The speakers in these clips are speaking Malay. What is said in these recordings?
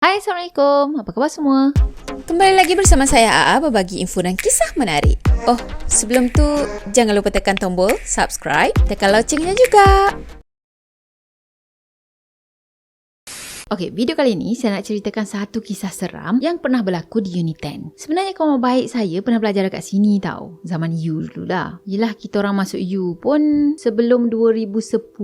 Hai, Assalamualaikum. Apa khabar semua? Kembali lagi bersama saya Aa berbagi info dan kisah menarik. Oh, sebelum tu jangan lupa tekan tombol subscribe, tekan loncengnya juga. Okey, video kali ini saya nak ceritakan satu kisah seram yang pernah berlaku di Unit 10. Sebenarnya kawan baik saya pernah belajar dekat sini tau. Zaman U dulu lah. Yelah, kita orang masuk U pun sebelum 2010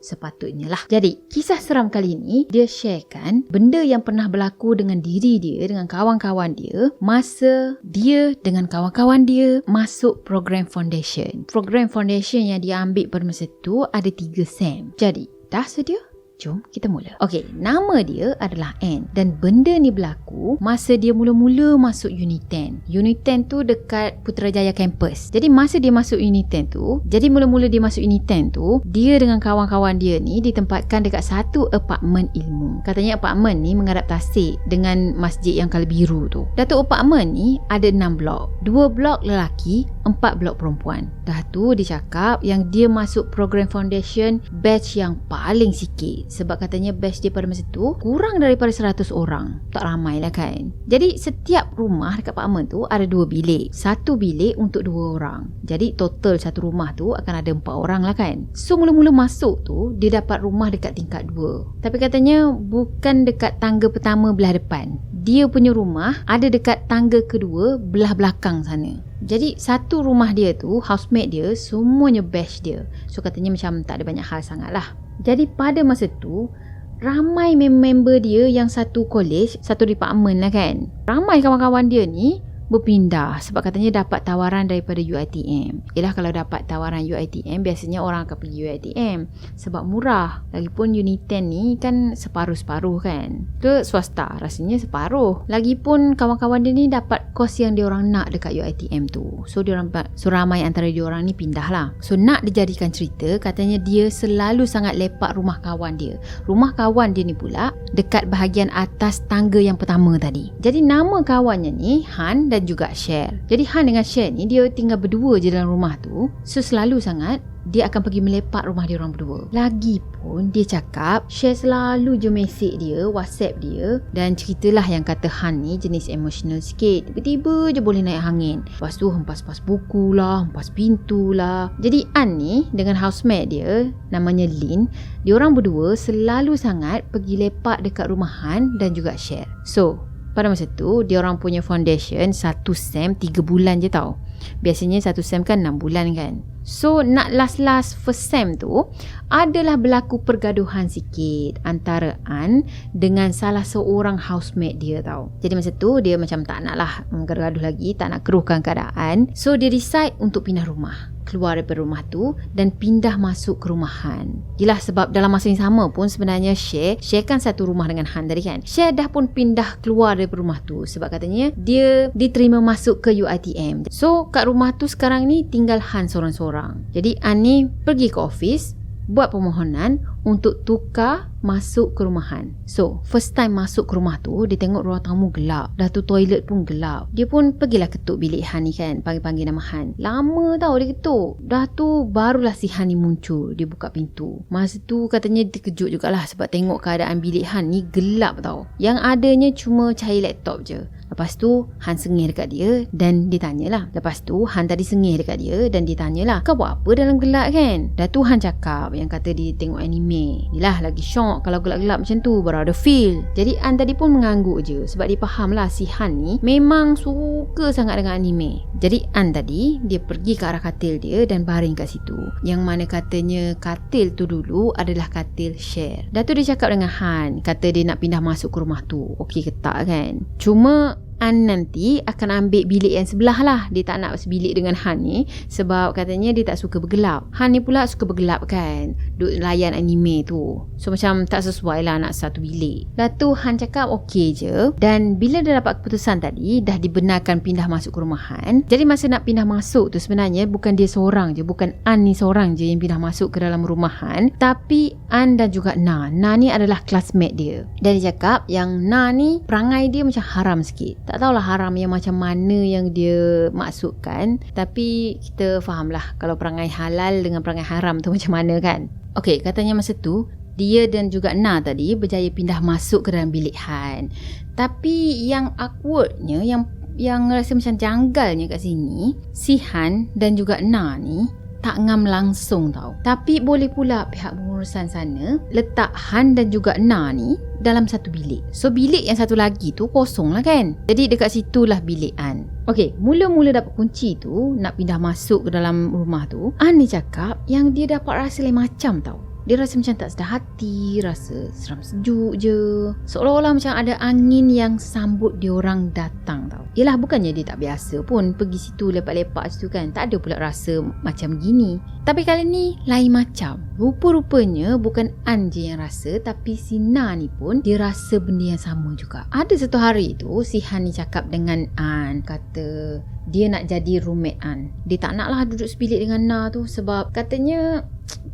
sepatutnya lah. Jadi, kisah seram kali ini dia sharekan benda yang pernah berlaku dengan diri dia, dengan kawan-kawan dia masa dia dengan kawan-kawan dia masuk program foundation. Program foundation yang dia ambil pada masa tu ada 3 SEM. Jadi, dah sedia? Jom kita mula. Okey, nama dia adalah Anne dan benda ni berlaku masa dia mula-mula masuk Unit 10. Unit 10 tu dekat Putrajaya campus. Jadi masa dia masuk Unit 10 tu, jadi mula-mula dia masuk Unit 10 tu, dia dengan kawan-kawan dia ni ditempatkan dekat satu apartmen ilmu. Katanya apartmen ni menghadap tasik dengan masjid yang colour biru tu. Datuk apartmen ni ada 6 blok. 2 blok lelaki, 4 blok perempuan. Dah tu dia cakap yang dia masuk program foundation batch yang paling sikit. Sebab katanya batch dia pada masa tu kurang daripada 100 orang. Tak ramai lah kan. Jadi setiap rumah dekat apartmen tu ada 2 bilik. Satu bilik untuk 2 orang. Jadi total satu rumah tu akan ada 4 orang lah kan. So mula-mula masuk tu dia dapat rumah dekat tingkat 2. Tapi katanya bukan dekat tangga pertama belah depan. Dia punya rumah ada dekat tangga kedua belah belakang sana. Jadi satu rumah dia tu, housemate dia semuanya batch dia. So katanya macam tak ada banyak hal sangat lah. Jadi pada masa tu ramai member dia yang satu college, satu department lah kan. Ramai kawan-kawan dia ni berpindah sebab katanya dapat tawaran daripada UiTM. Yelah, kalau dapat tawaran UiTM biasanya orang akan pergi UiTM sebab murah. Lagipun Unit 10 ni kan separuh-separuh kan. Ke swasta rasanya separuh. Lagipun kawan-kawan dia ni dapat kos yang dia orang nak dekat UiTM tu. So ramai antara dia orang ni pindah lah. So nak dijadikan cerita, katanya dia selalu sangat lepak rumah kawan dia. Rumah kawan dia ni pula dekat bahagian atas tangga yang pertama tadi. Jadi nama kawannya ni Han dan juga Share. Jadi Han dengan Share ni dia tinggal berdua je dalam rumah tu. So selalu sangat dia akan pergi melepak rumah dia orang berdua. Lagipun dia cakap Share selalu je mesej dia, WhatsApp dia, dan ceritalah yang kata Han ni jenis emotional sikit. Tiba-tiba je boleh naik angin. Lepas tu hempas-pas buku lah, hempas pintu lah. Jadi An ni dengan housemate dia namanya Lin, dia orang berdua selalu sangat pergi lepak dekat rumah Han dan juga Share. So pada masa tu dia orang punya foundation satu SEM 3 bulan je tau. Biasanya satu SEM kan 6 bulan kan. So nak last first SEM tu adalah berlaku pergaduhan sikit antara An dengan salah seorang housemate dia tau. Jadi masa tu dia macam tak nak lah gaduh lagi, tak nak keruhkan keadaan. So dia decide untuk pindah rumah, keluar daripada rumah tu dan pindah masuk ke rumah Han. Yelah, sebab dalam masa yang sama pun sebenarnya Share kan satu rumah dengan Han tadi kan. Share dah pun pindah keluar daripada rumah tu sebab katanya dia diterima masuk ke UiTM. So kat rumah tu sekarang ni tinggal Han seorang-seorang. Jadi An ni pergi ke office buat permohonan untuk tukar masuk ke rumah Han. So first time masuk ke rumah tu dia tengok ruang tamu gelap. Dah tu toilet pun gelap. Dia pun pergilah ketuk bilik Han ni kan, panggil-panggil nama Han. Lama tau dia ketuk. Dah tu barulah si Han ni muncul. Dia buka pintu. Masa tu katanya terkejut jugalah sebab tengok keadaan bilik Han ni gelap tau. Yang adanya cuma cahaya laptop je. Lepas tu Han sengih dekat dia dan ditanyalah. Lepas tu Han tadi sengih dekat dia dan ditanyalah, kau buat apa dalam gelap kan? Dah tu Han cakap yang kata dia tengok anime. Yelah, lagi syok kalau gelap-gelap macam tu, baru ada feel. Jadi An tadi pun mengangguk je sebab dia faham lah si Han ni memang suka sangat dengan anime. Jadi An tadi dia pergi ke arah katil dia dan baring kat situ. Yang mana katanya katil tu dulu adalah katil Share. Dah tu dia cakap dengan Han, kata dia nak pindah masuk ke rumah tu. Okey ke tak kan? Cuma An nanti akan ambil bilik yang sebelah lah. Dia tak nak sebilik dengan Han ni sebab katanya dia tak suka bergelap. Han ni pula suka bergelap kan, duk layan anime tu. So macam tak sesuai lah nak satu bilik. Dah tu Han cakap okey je. Dan bila dia dapat keputusan tadi, dah dibenarkan pindah masuk ke rumah Han. Jadi masa nak pindah masuk tu sebenarnya bukan dia seorang je, bukan An ni seorang je yang pindah masuk ke dalam rumah Han, tapi An dan juga Na. Na ni adalah classmate dia. Dan dia cakap yang Na ni perangai dia macam haram sikit. Tak tahulah haram yang macam mana yang dia maksudkan, tapi kita fahamlah kalau perangai halal dengan perangai haram tu macam mana kan. Okey, katanya masa tu dia dan juga Na tadi berjaya pindah masuk ke dalam bilik Han. Tapi yang awkwardnya, yang rasa macam janggalnya kat sini, si Han dan juga Na ni tak ngam langsung tau. Tapi boleh pula pihak pengurusan sana letak Han dan juga Na ni dalam satu bilik. So bilik yang satu lagi tu kosong lah kan. Jadi dekat situlah bilik An. Okey, mula-mula dapat kunci tu nak pindah masuk ke dalam rumah tu, An ni cakap yang dia dapat rasa lain macam tau. Dia rasa macam tak sedar hati, rasa seram sejuk je. Seolah-olah macam ada angin yang sambut dia orang datang tau. Yelah, bukannya dia tak biasa pun pergi situ lepak-lepak situ kan. Tak ada pula rasa macam gini. Tapi kali ni lain macam. Rupa-rupanya bukan An je yang rasa, tapi si Na ni pun dia rasa benda yang sama juga. Ada satu hari tu si Han ni cakap dengan An, kata dia nak jadi roommate An. Dia tak nak lah duduk sebilik dengan Na tu sebab katanya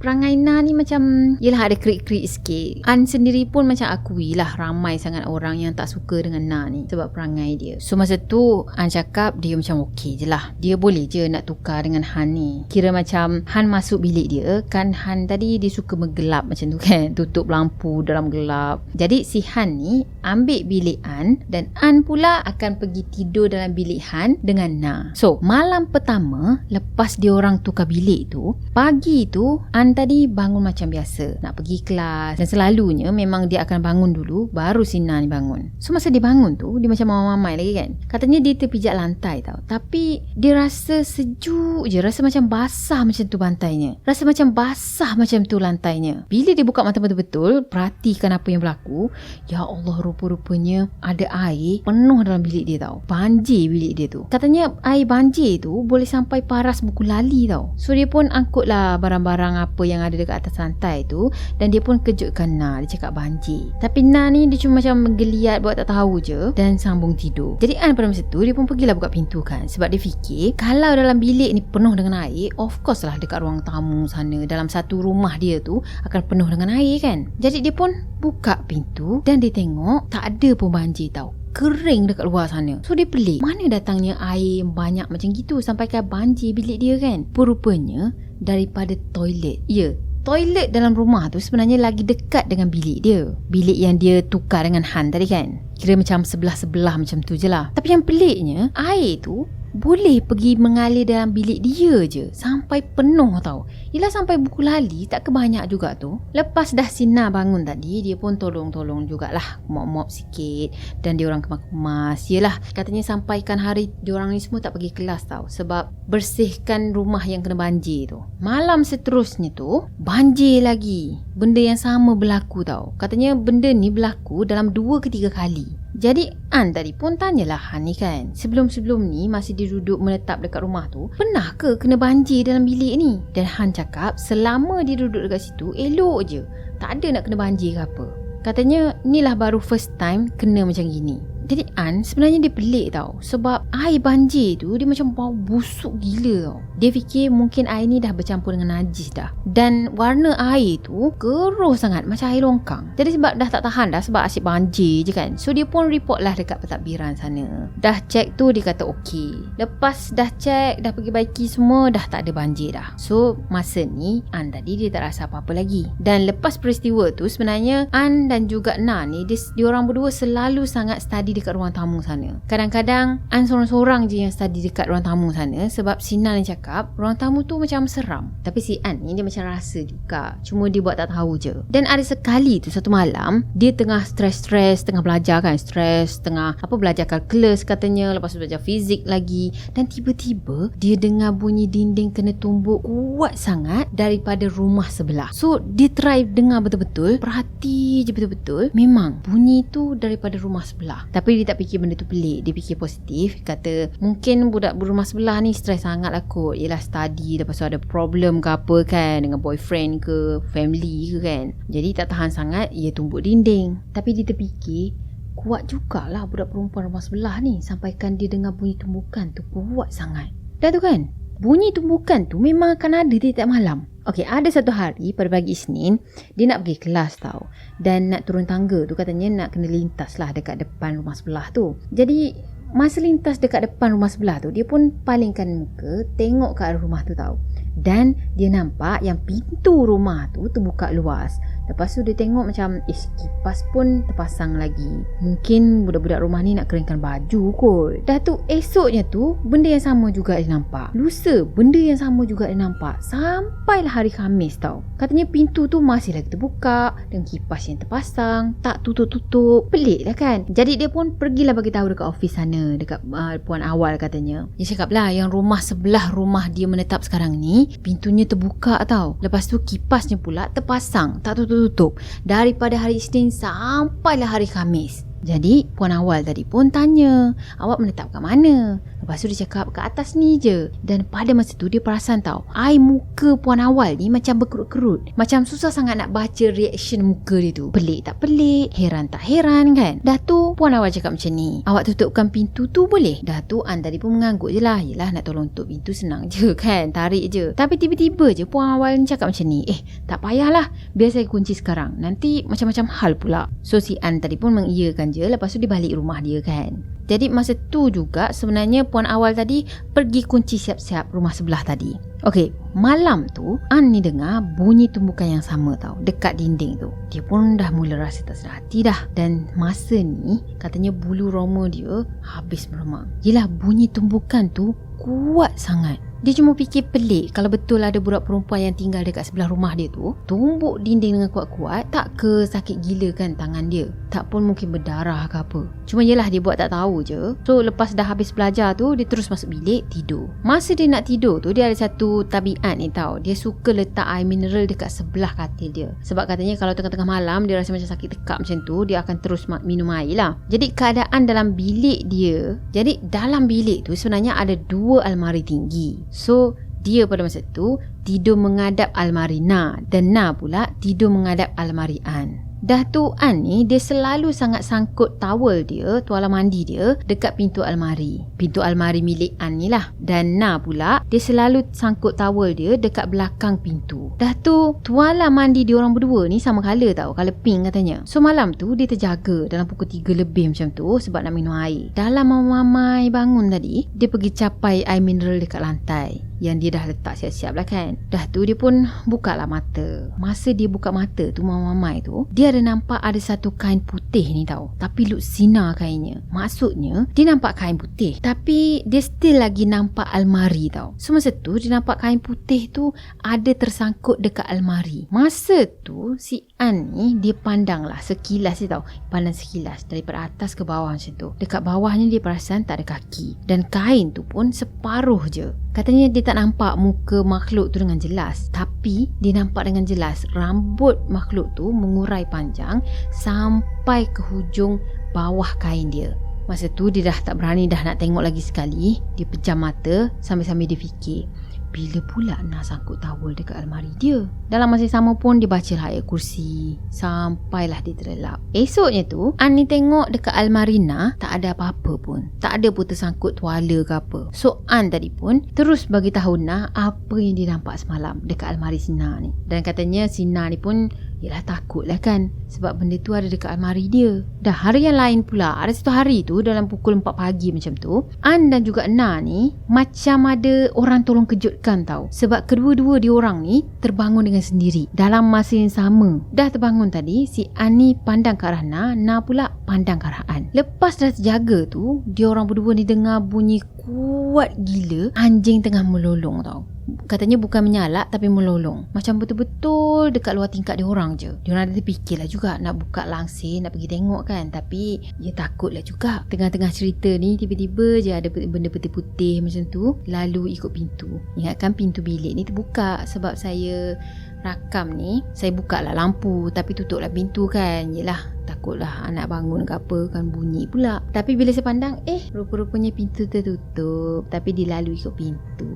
perangai Na ni macam, yelah ada krik-krik sikit. An sendiri pun macam akui lah ramai sangat orang yang tak suka dengan Na ni sebab perangai dia. So masa tu An cakap dia macam okey je lah. Dia boleh je nak tukar dengan Han ni. Kira macam Han masuk bilik dia, kan Han tadi dia suka menggelap macam tu kan. Tutup lampu dalam gelap. Jadi si Han ni ambil bilik An dan An pula akan pergi tidur dalam bilik Han dengan Na. So malam pertama lepas dia orang tukar bilik tu, pagi tu An tadi bangun macam biasa nak pergi kelas dan selalunya memang dia akan bangun dulu baru si Na ni bangun. So masa dia bangun tu dia macam mamai lagi kan. Katanya dia terpijak lantai tau, tapi dia rasa sejuk je, rasa macam basah macam tu bantainya, rasa macam basah macam tu lantainya. Bila dia buka mata betul-betul perhatikan apa yang berlaku, ya Allah, rupa-rupanya ada air penuh dalam bilik dia tau. Banjir bilik dia tu. Katanya air banjir tu boleh sampai paras buku lali tau. So dia pun angkutlah barang-barang apa yang ada dekat atas lantai tu dan dia pun kejutkan Na. Dia cakap banjir, tapi Na ni dia cuma macam menggeliat buat tak tahu je dan sambung tidur. Jadi An pada masa tu dia pun pergilah buka pintu kan, sebab dia fikir kalau dalam bilik ni penuh dengan air, of course lah dekat ruang tamu sana dalam satu rumah dia tu akan penuh dengan air kan. Jadi dia pun buka pintu dan dia tengok tak ada pun banjir tau, kering dekat luar sana. So dia pelik, mana datangnya air banyak macam gitu sampai ke banjir bilik dia kan. Rupanya daripada toilet. Ya, toilet dalam rumah tu sebenarnya lagi dekat dengan bilik dia. Bilik yang dia tukar dengan Han tadi kan. Kira macam sebelah-sebelah macam tu je lah. Tapi yang peliknya, air tu boleh pergi mengalir dalam bilik dia je sampai penuh tau. Yelah sampai buku lali, tak kebanyak juga tu. Lepas dah si Na bangun tadi, dia pun tolong-tolong jugalah, mop-mop sikit dan dia orang kemas-kemas. Yelah, katanya sampaikan hari dia orang ni semua tak pergi kelas tau sebab bersihkan rumah yang kena banjir tu. Malam seterusnya tu banjir lagi. Benda yang sama berlaku tau. Katanya benda ni berlaku dalam 2 ke 3 kali. Jadi An tadi pun tanyalah Han ni kan, sebelum-sebelum ni masih dia duduk menetap dekat rumah tu, pernah ke kena banjir dalam bilik ni? Dan Han cakap selama dia duduk dekat situ elok je, tak ada nak kena banjir ke apa. Katanya inilah baru first time kena macam gini. Jadi An sebenarnya dia pelik tau, sebab air banjir tu dia macam bau busuk gila tau. Dia fikir mungkin air ni dah bercampur dengan najis dah. Dan warna air tu keruh sangat macam air longkang. Jadi sebab dah tak tahan dah, sebab asyik banjir je kan. So dia pun report lah dekat pentadbiran sana. Dah check tu dia kata okey. Lepas dah check, dah pergi baiki semua, dah tak ada banjir dah. So masa ni An tadi dia tak rasa apa-apa lagi. Dan lepas peristiwa tu sebenarnya An dan juga Na ni dia orang berdua selalu sangat study dekat ruang tamu sana. Kadang-kadang An seorang-seorang je yang study dekat ruang tamu sana sebab si Na ni cakap ruang tamu tu macam seram. Tapi si An ni dia macam rasa juga, cuma dia buat tak tahu je. Dan ada sekali tu satu malam dia tengah stres-stres, tengah belajar kan, stres, tengah belajar kalkulus katanya, lepas tu belajar fizik lagi, dan tiba-tiba dia dengar bunyi dinding kena tumbuk kuat sangat daripada rumah sebelah. So dia try dengar betul-betul, perhati je betul-betul, memang bunyi tu daripada rumah sebelah. Tapi dia tak fikir benda tu pelik, dia fikir positif, kata mungkin budak rumah sebelah ni stres sangat lah kot, yelah study, lepas tu ada problem ke apa kan dengan boyfriend ke family ke kan, jadi tak tahan sangat ia tumbuk dinding. Tapi dia terfikir kuat jugalah budak perempuan rumah sebelah ni, sampaikan dia dengar bunyi tumbukan tu kuat sangat. Dah tu kan, bunyi tumbukan tu memang akan ada tiap malam. Okey, ada satu hari pada pagi Isnin dia nak pergi kelas tau, dan nak turun tangga tu katanya nak kena lintas lah dekat depan rumah sebelah tu. Jadi masa lintas dekat depan rumah sebelah tu, dia pun palingkan muka tengok ke arah rumah tu tau. Dan dia nampak yang pintu rumah tu terbuka luas. Lepas tu dia tengok macam kipas pun terpasang lagi. Mungkin budak-budak rumah ni nak keringkan baju kot. Dah tu esoknya tu benda yang sama juga dia nampak. Lusa benda yang sama juga dia nampak. Sampailah hari Khamis tau. Katanya pintu tu masih lagi terbuka dan kipas yang terpasang tak tutup-tutup. Pelik lah kan. Jadi dia pun pergilah bagi tahu dekat office sana, dekat Puan Awal katanya. Dia cakap lah yang rumah sebelah rumah dia menetap sekarang ni pintunya terbuka tau. Lepas tu kipasnya pula terpasang tak tutup-tutup daripada hari Isnin sampailah hari Khamis. Jadi Puan Awal tadi pun tanya, awak menetap kat mana? Lepas tu dia cakap kat atas ni je. Dan pada masa tu dia perasan tau, air muka Puan Awal ni macam berkerut-kerut. Macam susah sangat nak baca reaction muka dia tu. Pelik tak pelik, heran tak heran kan. Dah tu Puan Awal cakap macam ni, awak tutupkan pintu tu boleh? Dah tu An tadi pun mengangguk je lah. Yelah nak tolong tutup pintu senang je kan, tarik je. Tapi tiba-tiba je Puan Awal ni cakap macam ni, tak payahlah, biar saya kunci sekarang, nanti macam-macam hal pula. So si An tadi pun mengiyakan je. Lepas tu dia balik rumah dia kan. Jadi masa tu juga sebenarnya Puan Awal tadi pergi kunci siap-siap rumah sebelah tadi. Okey, malam tu An ni dengar bunyi tumbukan yang sama tau dekat dinding tu. Dia pun dah mula rasa tak sedar hati dah. Dan masa ni katanya bulu roma dia habis meremang. Yelah bunyi tumbukan tu kuat sangat. Dia cuma fikir pelik kalau betul ada budak perempuan yang tinggal dekat sebelah rumah dia tu tumbuk dinding dengan kuat-kuat, tak ke sakit gila kan tangan dia, tak pun mungkin berdarah ke apa. Cuma yelah dia buat tak tahu je. So lepas dah habis belajar tu dia terus masuk bilik tidur. Masa dia nak tidur tu dia ada satu tabiat ni tau, dia suka letak air mineral dekat sebelah katil dia. Sebab katanya kalau tengah-tengah malam dia rasa macam sakit tekak macam tu, dia akan terus minum air lah. Jadi keadaan dalam bilik dia, jadi dalam bilik tu sebenarnya ada 2 almari tinggi. So dia pada masa tu tidur menghadap almari Na, dan Na pula tidur menghadap almari An. Dah tu An ni dia selalu sangat sangkut towel dia, tuala mandi dia dekat pintu almari. Pintu almari milik An ni lah. Dan Na pula dia selalu sangkut towel dia dekat belakang pintu. Dah tu tuala mandi dia orang berdua ni sama colour tau, colour pink katanya. So malam tu dia terjaga dalam pukul 3 lebih macam tu sebab nak minum air. Dalam mamai bangun tadi, dia pergi capai air mineral dekat lantai yang dia dah letak siap-siap lah kan. Dah tu dia pun buka lah mata. Masa dia buka mata tu mamai tu, dia ada nampak ada satu kain putih ni tau, tapi look sinar kainnya. Maksudnya dia nampak kain putih tapi dia still lagi nampak almari tau. So masa tu dia nampak kain putih tu ada tersangkut dekat almari. Masa tu si An ni dia pandang lah sekilas dia tau, pandang sekilas daripada atas ke bawah macam tu. Dekat bawahnya dia perasan tak ada kaki, dan kain tu pun separuh je. Katanya dia tak nampak muka makhluk tu dengan jelas, tapi dia nampak dengan jelas rambut makhluk tu mengurai panjang sampai ke hujung bawah kain dia. Masa tu dia dah tak berani dah nak tengok lagi sekali. Dia pejam mata sambil-sambil dia fikir, bila pula nak sangkut towel dekat almari dia. Dalam masa yang sama pun dia bacalah ayat kursi sampailah dia terlelap. Esoknya tu An ni tengok dekat almari Na tak ada apa-apa pun, tak ada pun tersangkut tuala ke apa. So An tadi pun terus bagi tahu Na apa yang dia nampak semalam dekat almari si Na ni. Dan katanya si Na ni pun yelah takut lah kan, sebab benda tu ada dekat almari dia. Dah hari yang lain pula, ada satu hari tu dalam pukul 4 pagi macam tu, An dan juga Na ni macam ada orang tolong kejutkan tau. Sebab kedua-dua diorang ni terbangun dengan sendiri dalam masa yang sama. Dah terbangun tadi, si An ni pandang ke arah Na pula pandang ke arah An. Lepas dah terjaga tu, diorang berdua ni dengar bunyi kuat gila anjing tengah melolong tau. Katanya bukan menyalak tapi melolong. Macam betul-betul dekat luar tingkap dia orang je. Dia orang ada terfikirlah juga nak buka langsir, nak pergi tengok kan. Tapi dia takutlah juga. Tengah-tengah cerita ni tiba-tiba je ada benda putih-putih macam tu lalu ikut pintu. Ingatkan pintu bilik ni terbuka. Sebab saya rakam ni, saya buka lah lampu tapi tutup lah pintu kan. Yelah takutlah anak bangun ke apa kan bunyi pula. Tapi bila saya pandang, rupa-rupanya pintu tertutup tapi dilalui ikut pintu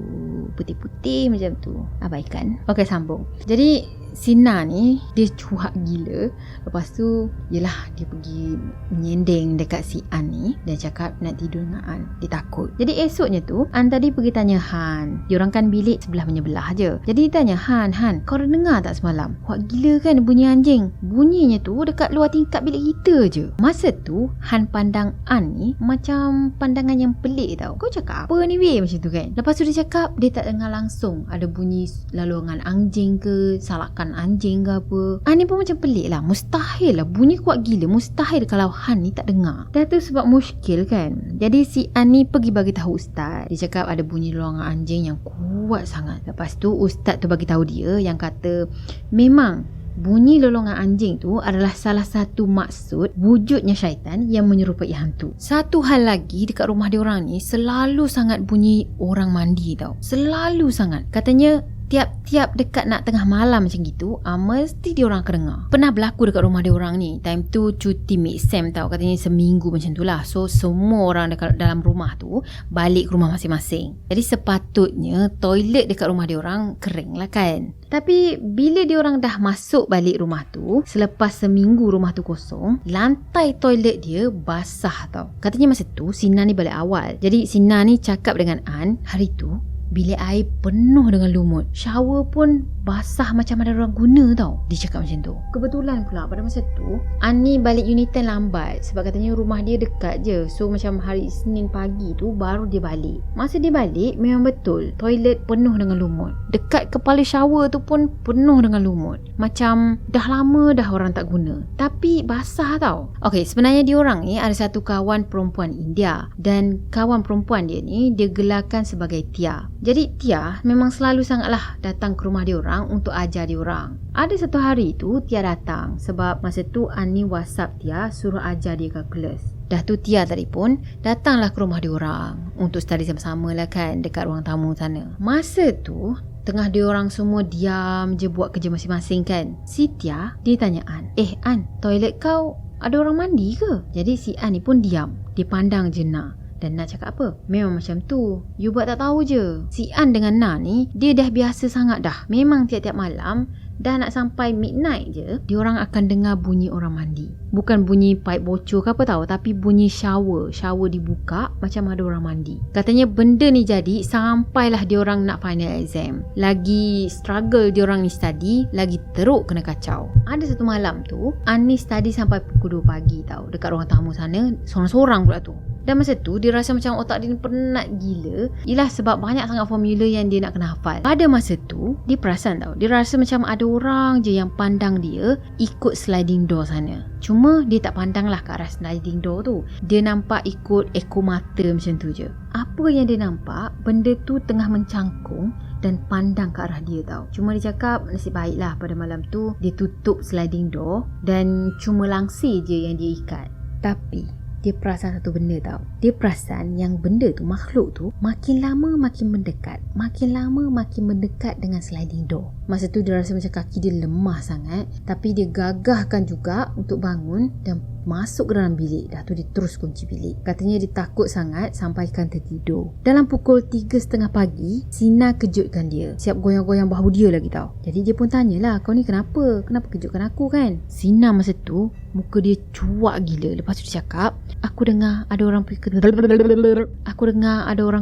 putih-putih macam tu. Abaikan. Okey, sambung. Jadi Sina ni dia cuak gila. Lepas tu yelah dia pergi menyendeng dekat si An ni dan cakap nak tidur dengan An. Dia takut. Jadi esoknya tu An tadi pergi tanya Han. Diorang kan bilik sebelah menyebelah je. Jadi dia tanya Han, kau dah dengar tak semalam? Kuat gila kan bunyi anjing. Bunyinya tu dekat luar tingkap bilik kita je. Masa tu Han pandang An ni macam pandangan yang pelik tau. Kau cakap apa ni weh macam tu kan. Lepas tu dia cakap dia tak dengar langsung ada bunyi lalungan anjing ke salakan makan anjing ke apa. Han ni pun macam pelik lah. Mustahil lah, bunyi kuat gila. Mustahil kalau Han ni tak dengar. Dah tu sebab muskil kan. Jadi si An ni pergi bagi tahu ustaz. Dia cakap ada bunyi lolongan anjing yang kuat sangat. Lepas tu ustaz tu bagi tahu dia yang kata memang bunyi lolongan anjing tu adalah salah satu maksud wujudnya syaitan yang menyerupai hantu. Satu hal lagi, dekat rumah dia orang ni selalu sangat bunyi orang mandi tau. Selalu sangat. Katanya tiap-tiap dekat nak tengah malam macam gitu, mesti dia orang akan dengar. Pernah berlaku dekat rumah dia orang ni. Time tu cuti mid-sem tau. Katanya seminggu macam tu lah. So semua orang dekat dalam rumah tu balik ke rumah masing-masing. Jadi sepatutnya toilet dekat rumah dia orang kering lah kan. Tapi bila dia orang dah masuk balik rumah tu, selepas seminggu rumah tu kosong, lantai toilet dia basah tau. Katanya masa tu Sina ni balik awal. Jadi Sina ni cakap dengan An, hari tu bilik air penuh dengan lumut. Shower pun basah macam ada orang guna tau. Dia cakap macam tu. Kebetulan pula pada masa tu An ni balik unit 10 lambat. Sebab katanya rumah dia dekat je. So macam hari Isnin pagi tu baru dia balik. Masa dia balik memang betul toilet penuh dengan lumut. Dekat kepala shower tu pun penuh dengan lumut. Macam dah lama dah orang tak guna. Tapi basah tau. Okay, sebenarnya dia orang ni ada satu kawan perempuan India. Dan kawan perempuan dia ni dia gelarkan sebagai Tia. Jadi Tia memang selalu sangatlah datang ke rumah dia orang untuk ajar dia orang. Ada satu hari tu Tia datang sebab masa tu Ani WhatsApp Tia suruh ajar dia kalkulus. Dah tu Tia tadi pun datanglah ke rumah dia orang untuk study sama-sama lah kan dekat ruang tamu sana. Masa tu tengah dia orang semua diam je buat kerja masing-masing kan. Si Tia dia tanya An, An, toilet kau ada orang mandi ke? Jadi si An ni pun diam. Dia pandang je nak. Dan nak cakap apa? Memang macam tu. You buat tak tahu je. Si An dengan Na ni, dia dah biasa sangat dah. Memang tiap-tiap malam, dah nak sampai midnight je, diorang akan dengar bunyi orang mandi. Bukan bunyi pipe bocor ke apa tahu, tapi bunyi shower. Shower dibuka macam ada orang mandi. Katanya benda ni jadi sampailah diorang nak final exam. Lagi struggle diorang ni study, lagi teruk kena kacau. Ada satu malam tu, An ni study sampai pukul 2 pagi tau. Dekat ruang tamu sana, sorang-sorang pula tu. Dan masa tu dia rasa macam otak dia ni penat gila. Ialah sebab banyak sangat formula yang dia nak kena hafal. Pada masa tu dia perasan tau, dia rasa macam ada orang je yang pandang dia ikut sliding door sana. Cuma dia tak pandang lah ke arah sliding door tu. Dia nampak ikut ekor mata macam tu je. Apa yang dia nampak, benda tu tengah mencangkung dan pandang ke arah dia tau. Cuma dia cakap nasib baiklah pada malam tu dia tutup sliding door dan cuma langsir je yang dia ikat. Tapi dia perasan satu benda tau. Dia perasan yang benda tu, makhluk tu makin lama makin mendekat. Makin lama makin mendekat dengan sliding door. Masa tu dia rasa macam kaki dia lemah sangat. Tapi dia gagahkan juga untuk bangun dan masuk ke dalam bilik. Dah tu dia terus kunci bilik. Katanya dia takut sangat sampaikan tertidur. Dalam pukul 3.30 pagi, Sina kejutkan dia. Siap goyang-goyang bahu dia lagi tau. Jadi dia pun tanyalah, kau ni kenapa? Kenapa kejutkan aku kan? Sina masa tu muka dia cuak gila. Lepas tu dia cakap, aku dengar ada orang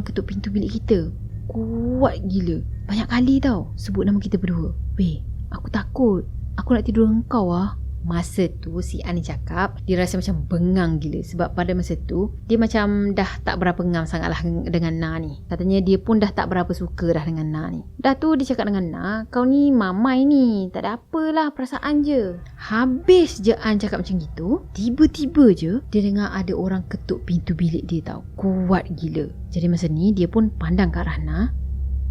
ketuk pintu bilik kita. Kuat gila. Banyak kali tau sebut nama kita berdua. Weh, aku takut. Aku nak tidur dengan kau lah. Masa tu si Ani cakap dia rasa macam bengang gila. Sebab pada masa tu dia macam dah tak berapa ngam sangat lah dengan Na ni. Katanya dia pun dah tak berapa suka dah dengan Na ni. Dah tu dia cakap dengan Na, kau ni mamai ni, tak ada apalah, perasaan je. Habis je An cakap macam gitu, tiba-tiba je dia dengar ada orang ketuk pintu bilik dia tau. Kuat gila. Jadi masa ni dia pun pandang ke arah Na.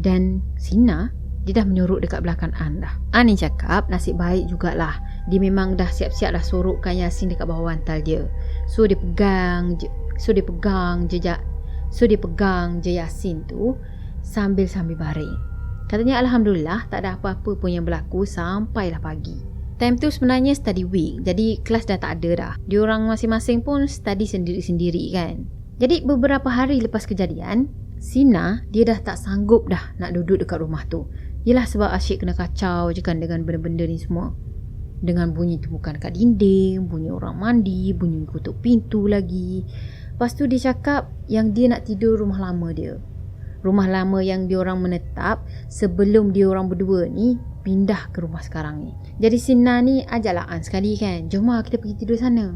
Dan Sina dia dah menyorok dekat belakang An dah. An ni cakap nasib baik jugalah. Dia memang dah siap-siap dah sorokkan Yasin dekat bawah bantal dia. So dia pegang je Yasin tu sambil baring. Katanya alhamdulillah tak ada apa-apa pun yang berlaku sampailah pagi. Time tu sebenarnya study week. Jadi kelas dah tak ada dah. Diorang masing-masing pun study sendiri-sendiri kan. Jadi beberapa hari lepas kejadian, Sina dia dah tak sanggup dah nak duduk dekat rumah tu. Yelah sebab asyik kena kacau je kan dengan benda-benda ni semua. Dengan bunyi temukan kat dinding, bunyi orang mandi, bunyi kutuk pintu lagi. Lepas tu dia cakap yang dia nak tidur rumah lama dia. Rumah lama yang dia orang menetap sebelum dia orang berdua ni pindah ke rumah sekarang ni. Jadi Sina ni ajaklah An sekali kan, jom lah kita pergi tidur sana.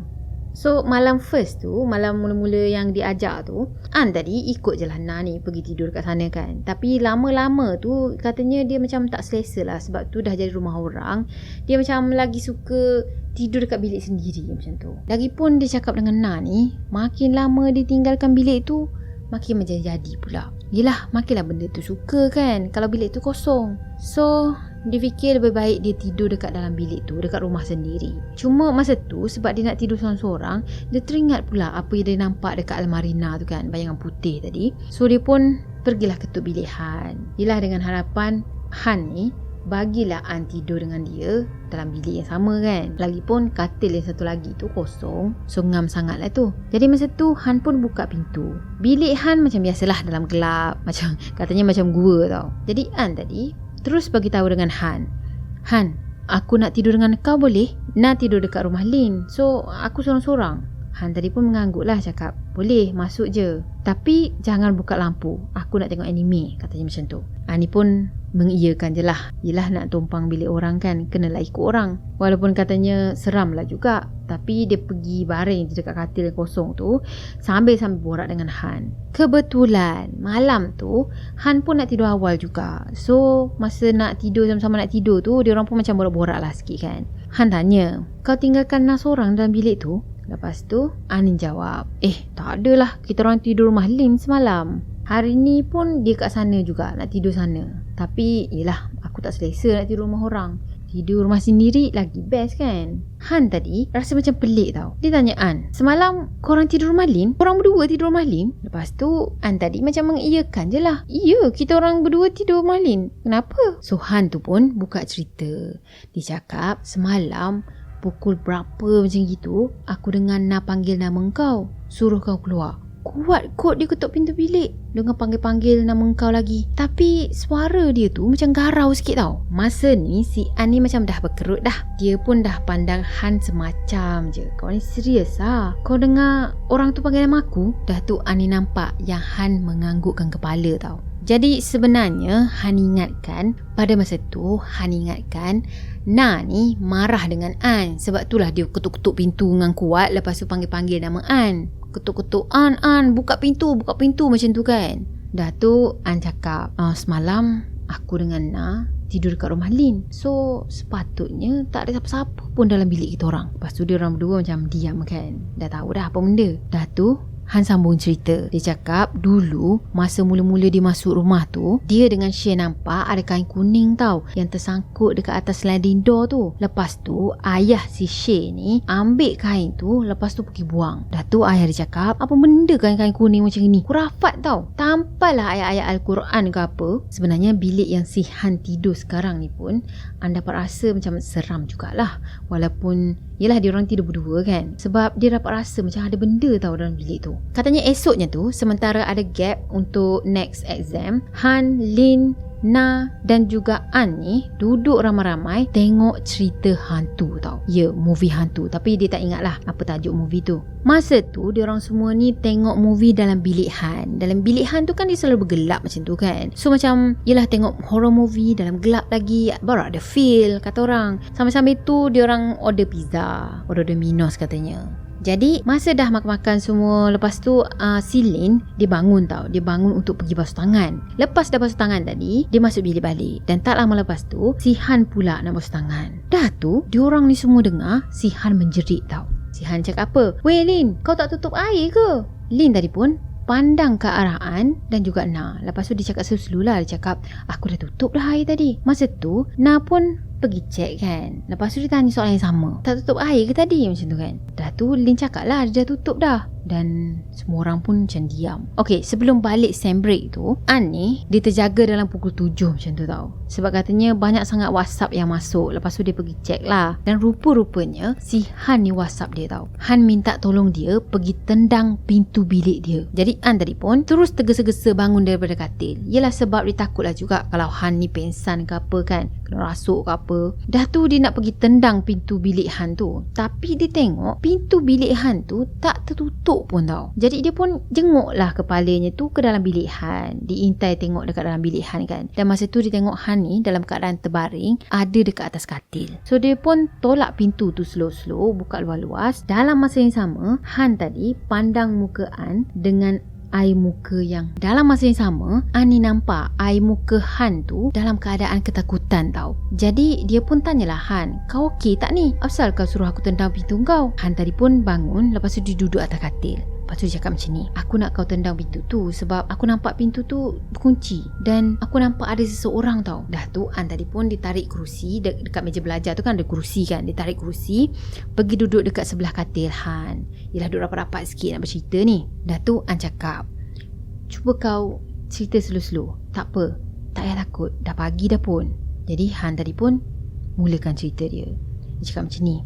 So malam first tu, malam mula-mula yang diajak tu, An tadi ikut je lah Na ni pergi tidur kat sana kan. Tapi lama-lama tu katanya dia macam tak selesa lah, sebab tu dah jadi rumah orang. Dia macam lagi suka tidur dekat bilik sendiri macam tu. Lagipun dia cakap dengan Na ni, makin lama dia tinggalkan bilik tu, makin menjadi-jadi pula. Yelah, makinlah benda tu suka kan kalau bilik tu kosong. So dia fikir lebih baik dia tidur dekat dalam bilik tu, dekat rumah sendiri. Cuma masa tu sebab dia nak tidur seorang-seorang, dia teringat pula apa yang dia nampak dekat almari Na tu kan, bayangan putih tadi. So dia pun pergilah ketuk bilik Han. Yelah, dengan harapan Han ni bagilah An tidur dengan dia dalam bilik yang sama kan. Lagipun katil yang satu lagi tu kosong, so ngam sangat lah tu. Jadi masa tu Han pun buka pintu. Bilik Han macam biasalah dalam gelap, macam katanya macam gua tau. Jadi An tadi terus bagi tahu dengan Han, Han, aku nak tidur dengan kau boleh? Nak tidur dekat rumah Lin, so aku seorang-seorang. Han tadi pun mengangguk lah, cakap boleh, masuk je, tapi jangan buka lampu, aku nak tengok anime, katanya macam tu. Ni pun mengiyakan je lah. Yelah, nak tumpang bilik orang kan, kenalah ikut orang. Walaupun katanya seram lah juga, tapi dia pergi baring di dekat katil yang kosong tu sambil borak dengan Han. Kebetulan malam tu Han pun nak tidur awal juga. So masa nak tidur, sama-sama nak tidur tu, dia orang pun macam borak-borak lah sikit kan. Han tanya, kau tinggalkan Na seorang dalam bilik tu? Lepas tu Anin jawab, tak adalah, kita orang tidur rumah Lin semalam. Hari ni pun dia kat sana juga, nak tidur sana. Tapi yelah, aku tak selesa nak tidur rumah orang. Tidur rumah sendiri lagi best kan. Han tadi rasa macam pelik tau. Dia tanya An, semalam korang tidur rumah Lin? Korang berdua tidur rumah Lin? Lepas tu An tadi macam mengiyakan je lah. Iya, kita orang berdua tidur rumah Lin. Kenapa? So Han tu pun buka cerita. Dia cakap semalam pukul berapa macam gitu, aku dengar Na panggil nama kau, suruh kau keluar. Kuat kot dia ketuk pintu bilik dengan panggil-panggil nama kau lagi. Tapi suara dia tu macam garau sikit tau. Masa ni si An ni macam dah berkerut dah. Dia pun dah pandang Han semacam je, kau ni serius lah, kau dengar orang tu panggil nama aku? Dah tu An ni nampak yang Han menganggukkan kepala tau. Jadi sebenarnya Han ingatkan, pada masa tu Han ingatkan Na ni marah dengan An. Sebab itulah dia ketuk-ketuk pintu dengan kuat, lepas tu panggil-panggil nama An. Ketuk-ketuk, An, buka pintu macam tu kan. Dah tu An cakap, semalam aku dengan Na tidur dekat rumah Lin, so sepatutnya tak ada siapa-siapa pun dalam bilik kita orang. Lepas tu dia orang berdua macam diam kan, dah tahu dah apa benda. Dah tu Han sambung cerita. Dia cakap dulu masa mula-mula dia masuk rumah tu, dia dengan Shay nampak ada kain kuning tau yang tersangkut dekat atas sliding door tu. Lepas tu ayah si Shay ni ambil kain tu, lepas tu pergi buang. Dah tu ayah dia cakap, apa benda kain-kain kuning macam ni? Kurafat tau. Tampaklah ayat-ayat Al-Quran ke apa. Sebenarnya bilik yang si Han tidur sekarang ni pun anda dapat rasa macam seram jugalah. Walaupun yelah dia orang tidur berdua kan, sebab dia dapat rasa macam ada benda tau dalam bilik tu. Katanya esoknya tu, sementara ada gap untuk next exam, Han, Lin, Na dan juga An ni duduk ramai-ramai tengok cerita hantu tau. Ya, movie hantu, tapi dia tak ingat lah apa tajuk movie tu. Masa tu diorang semua ni tengok movie dalam bilik Han. Dalam bilik Han tu kan dia selalu bergelap macam tu kan. So macam yelah tengok horror movie dalam gelap lagi, baru ada feel kata orang. Sambil-sambil tu diorang order pizza, order Domino's katanya. Jadi masa dah makan-makan semua, lepas tu si Lin dia bangun tau. Dia bangun untuk pergi basuh tangan. Lepas dah basuh tangan tadi, dia masuk bilik balik. Dan tak lama lepas tu si Han pula nak basuh tangan. Dah tu diorang ni semua dengar si Han menjerit tau. Si Han cakap apa? Weh Lin, kau tak tutup air ke? Lin tadi pun pandang ke arah An dan juga Na. Lepas tu dia cakap slow lah. Dia cakap, aku dah tutup dah air tadi. Masa tu Na pun pergi cek kan. Lepas tu dia tanya soalan yang sama, tak tutup air ke tadi? Macam tu kan. Dah tu Lin cakap lah dia dah tutup dah. Dan semua orang pun macam diam. Okay, sebelum balik sem break tu, An ni dia terjaga dalam pukul 7 macam tu tau. Sebab katanya banyak sangat WhatsApp yang masuk. Lepas tu dia pergi cek lah. Dan rupa-rupanya si Han ni WhatsApp dia tau. Han minta tolong dia pergi tendang pintu bilik dia. Jadi An tadi pun terus tergesa-gesa bangun daripada katil. Yelah sebab dia takut lah juga kalau Han ni pengsan ke apa kan, kena rasuk ke apa apa. Dah tu dia nak pergi tendang pintu bilik Han tu. Tapi dia tengok pintu bilik Han tu tak tertutup pun tau. Jadi dia pun jenguklah kepalanya tu ke dalam bilik Han. Diintai tengok dekat dalam bilik Han kan. Dan masa tu dia tengok Han ni dalam keadaan terbaring, ada dekat atas katil. So dia pun tolak pintu tu slow-slow, buka luas-luas. Dalam masa yang sama, Han tadi pandang muka An dengan air muka yang dalam masa yang sama, An ni nampak air muka Han tu dalam keadaan ketakutan tau. Jadi dia pun tanyalah Han, kau okey tak ni? Asal kau suruh aku tendang pintu kau? Han tadi pun bangun, lepas tu dia duduk atas katil. Lepas tu dia cakap macam ni, aku nak kau tendang pintu tu sebab aku nampak pintu tu berkunci dan aku nampak ada seseorang tau. Dah tu An tadi pun ditarik kerusi dekat meja belajar tu kan ada kerusi kan. Dia tarik kerusi, pergi duduk dekat sebelah katil Han. Yelah duduk rapat-rapat sikit nak bercerita ni. Dah tu An cakap, cuba kau cerita slow-slow. Tak apa, tak payah takut. Dah pagi dah pun. Jadi Han tadi pun mulakan cerita dia. Dia cakap macam ni,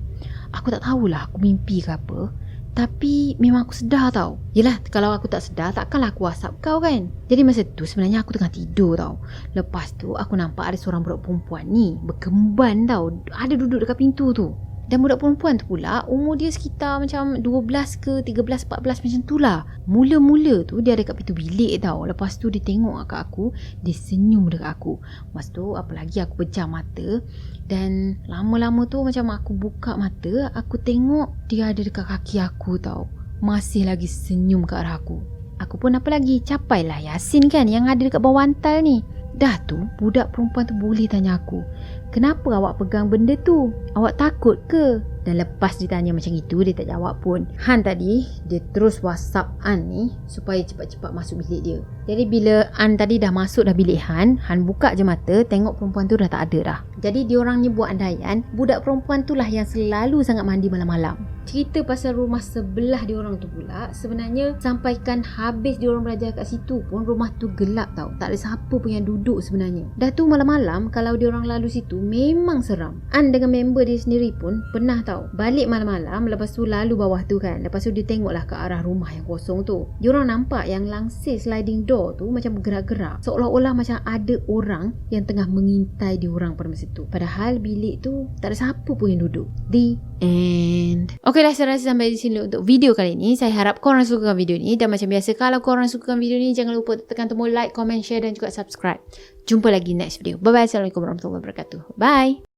aku tak tahulah aku mimpi ke apa, tapi memang aku sedar tau. Yelah kalau aku tak sedar, takkanlah aku WhatsApp kau kan. Jadi masa tu sebenarnya aku tengah tidur tau. Lepas tu aku nampak ada seorang budak perempuan ni berkemban tau, ada duduk dekat pintu tu. Dan budak perempuan tu pula umur dia sekitar macam 12 ke 13, 14 macam tu lah. Mula-mula tu dia ada kat pintu bilik tau. Lepas tu dia tengok kat aku, dia senyum dekat aku. Lepas tu apalagi aku pejam mata. Dan lama-lama tu macam aku buka mata, aku tengok dia ada dekat kaki aku tau. Masih lagi senyum ke arah aku. Aku pun apa lagi, capailah Yasin kan yang ada dekat bawah bantal ni. Dah tu budak perempuan tu boleh tanya aku, kenapa awak pegang benda tu? Awak takut ke? Dan lepas ditanya macam itu, dia tak jawab pun. Han tadi, dia terus WhatsApp An ni supaya cepat-cepat masuk bilik dia. Jadi bila An tadi dah masuk dah bilik Han buka je mata, tengok perempuan tu dah tak ada dah. Jadi diorang ni buat andaian budak perempuan tu lah yang selalu sangat mandi malam-malam. Cerita pasal rumah sebelah diorang tu pula, sebenarnya sampaikan habis diorang belajar kat situ pun rumah tu gelap tau. Tak ada siapa pun yang duduk sebenarnya. Dah tu malam-malam kalau diorang lalu situ memang seram. An dengan member dia sendiri pun pernah tau balik malam-malam, lepas tu lalu bawah tu kan. Lepas tu dia tengoklah ke arah rumah yang kosong tu. Diorang nampak yang langsir sliding door tu macam bergerak-gerak, seolah-olah macam ada orang yang tengah mengintai diorang pada masa tu. Padahal bilik tu tak ada siapa pun yang duduk. The end. Okeylah, saya rasa sampai di sini untuk video kali ni. Saya harap korang sukakan video ni. Dan macam biasa, kalau korang sukakan video ni, jangan lupa tekan tombol like, comment, share dan juga subscribe. Jumpa lagi next video. Bye-bye. Assalamualaikum warahmatullahi wabarakatuh. Bye.